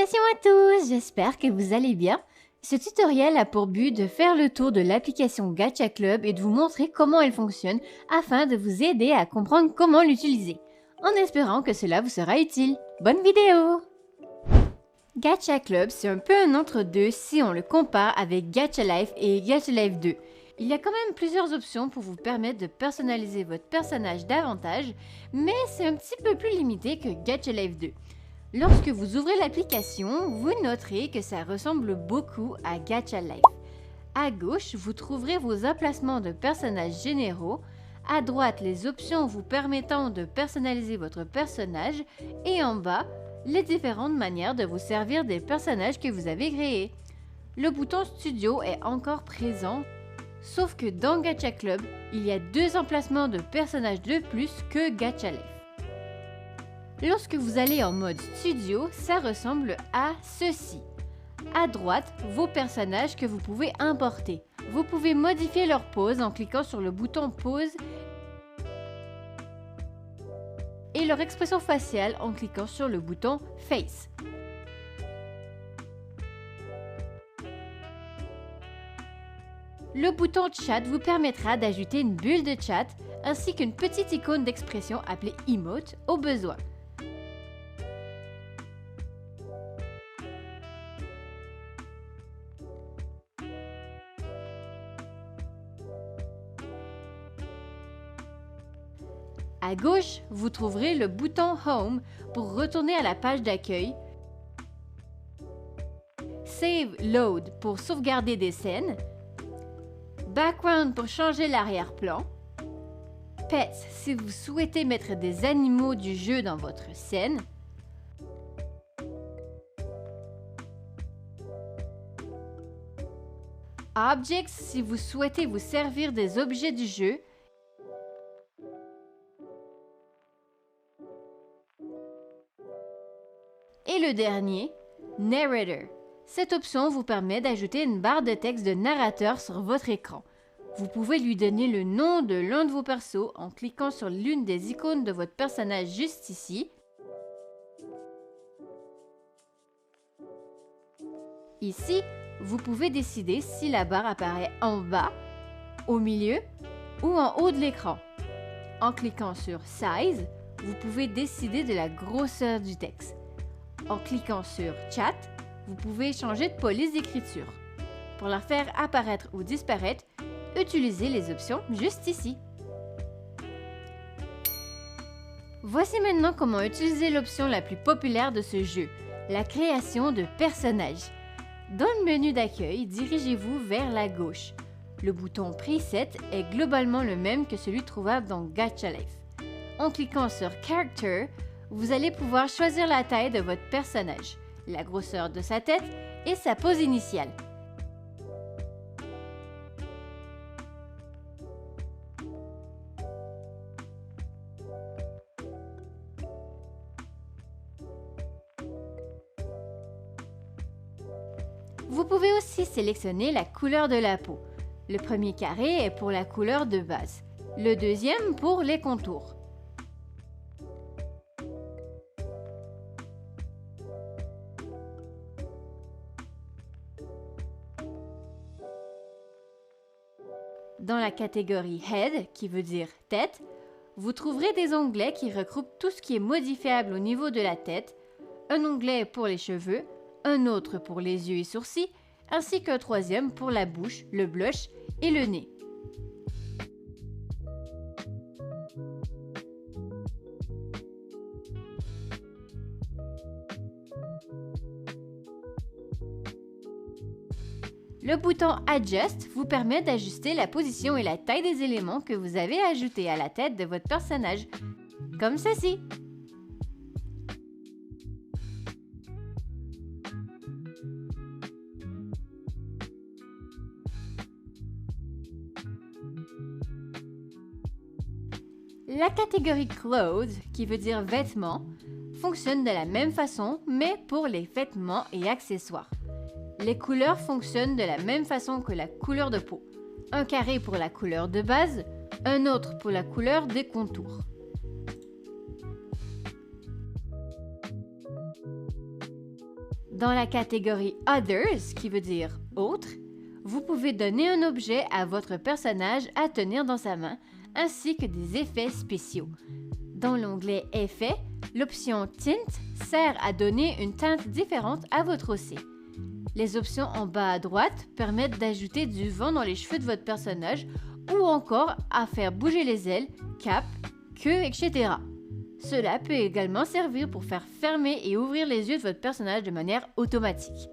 Salutations à tous, j'espère que vous allez bien. Ce tutoriel a pour but de faire le tour de l'application Gacha Club et de vous montrer comment elle fonctionne afin de vous aider à comprendre comment l'utiliser, en espérant que cela vous sera utile. Bonne vidéo! Gacha Club, c'est un peu un entre-deux si on le compare avec Gacha Life et Gacha Life 2. Il y a quand même plusieurs options pour vous permettre de personnaliser votre personnage davantage, mais c'est un petit peu plus limité que Gacha Life 2. Lorsque vous ouvrez l'application, vous noterez que ça ressemble beaucoup à Gacha Life. À gauche, vous trouverez vos emplacements de personnages généraux, à droite les options vous permettant de personnaliser votre personnage et en bas, les différentes manières de vous servir des personnages que vous avez créés. Le bouton Studio est encore présent, sauf que dans Gacha Club, il y a 2 emplacements de personnages de plus que Gacha Life. Lorsque vous allez en mode studio, ça ressemble à ceci. À droite, vos personnages que vous pouvez importer. Vous pouvez modifier leur pose en cliquant sur le bouton pose et leur expression faciale en cliquant sur le bouton face. Le bouton chat vous permettra d'ajouter une bulle de chat ainsi qu'une petite icône d'expression appelée emote au besoin. À gauche, vous trouverez le bouton Home pour retourner à la page d'accueil, Save Load pour sauvegarder des scènes, Background pour changer l'arrière-plan, Pets si vous souhaitez mettre des animaux du jeu dans votre scène, Objects si vous souhaitez vous servir des objets du jeu, et le dernier, Narrator. Cette option vous permet d'ajouter une barre de texte de narrateur sur votre écran. Vous pouvez lui donner le nom de l'un de vos persos en cliquant sur l'une des icônes de votre personnage juste ici. Ici, vous pouvez décider si la barre apparaît en bas, au milieu ou en haut de l'écran. En cliquant sur Size, vous pouvez décider de la grosseur du texte. En cliquant sur Chat, vous pouvez changer de police d'écriture. Pour la faire apparaître ou disparaître, utilisez les options juste ici. Voici maintenant comment utiliser l'option la plus populaire de ce jeu, la création de personnages. Dans le menu d'accueil, dirigez-vous vers la gauche. Le bouton Preset est globalement le même que celui trouvable dans Gacha Life. En cliquant sur Character, vous allez pouvoir choisir la taille de votre personnage, la grosseur de sa tête et sa pose initiale. Vous pouvez aussi sélectionner la couleur de la peau. Le premier carré est pour la couleur de base, le deuxième pour les contours. Dans la catégorie Head, qui veut dire tête, vous trouverez des onglets qui regroupent tout ce qui est modifiable au niveau de la tête, un onglet pour les cheveux, un autre pour les yeux et sourcils, ainsi qu'un troisième pour la bouche, le blush et le nez. Le bouton Adjust vous permet d'ajuster la position et la taille des éléments que vous avez ajoutés à la tête de votre personnage, comme ceci. La catégorie Clothes, qui veut dire vêtements, fonctionne de la même façon, mais pour les vêtements et accessoires. Les couleurs fonctionnent de la même façon que la couleur de peau. Un carré pour la couleur de base, un autre pour la couleur des contours. Dans la catégorie Others, qui veut dire autres, vous pouvez donner un objet à votre personnage à tenir dans sa main, ainsi que des effets spéciaux. Dans l'onglet Effets, l'option Tint sert à donner une teinte différente à votre OC. Les options en bas à droite permettent d'ajouter du vent dans les cheveux de votre personnage ou encore à faire bouger les ailes, capes, queue, etc. Cela peut également servir pour faire fermer et ouvrir les yeux de votre personnage de manière automatique.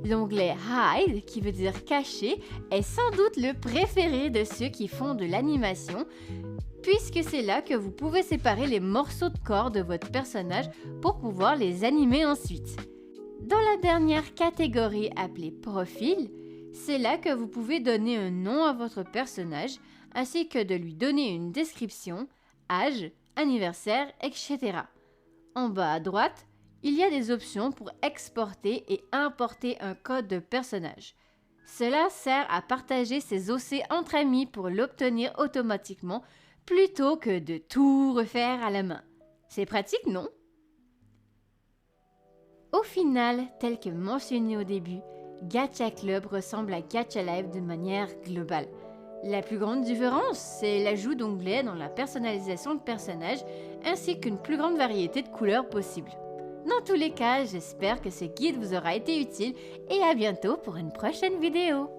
L'onglet Hide, qui veut dire cacher, est sans doute le préféré de ceux qui font de l'animation, puisque c'est là que vous pouvez séparer les morceaux de corps de votre personnage pour pouvoir les animer ensuite. Dans la dernière catégorie appelée Profil, c'est là que vous pouvez donner un nom à votre personnage, ainsi que de lui donner une description, âge, anniversaire, etc. En bas à droite, il y a des options pour exporter et importer un code de personnage. Cela sert à partager ses OC entre amis pour l'obtenir automatiquement plutôt que de tout refaire à la main. C'est pratique, non? Au final, tel que mentionné au début, Gacha Club ressemble à Gacha Life de manière globale. La plus grande différence, c'est l'ajout d'onglets dans la personnalisation de personnages ainsi qu'une plus grande variété de couleurs possibles. Dans tous les cas, j'espère que ce guide vous aura été utile et à bientôt pour une prochaine vidéo.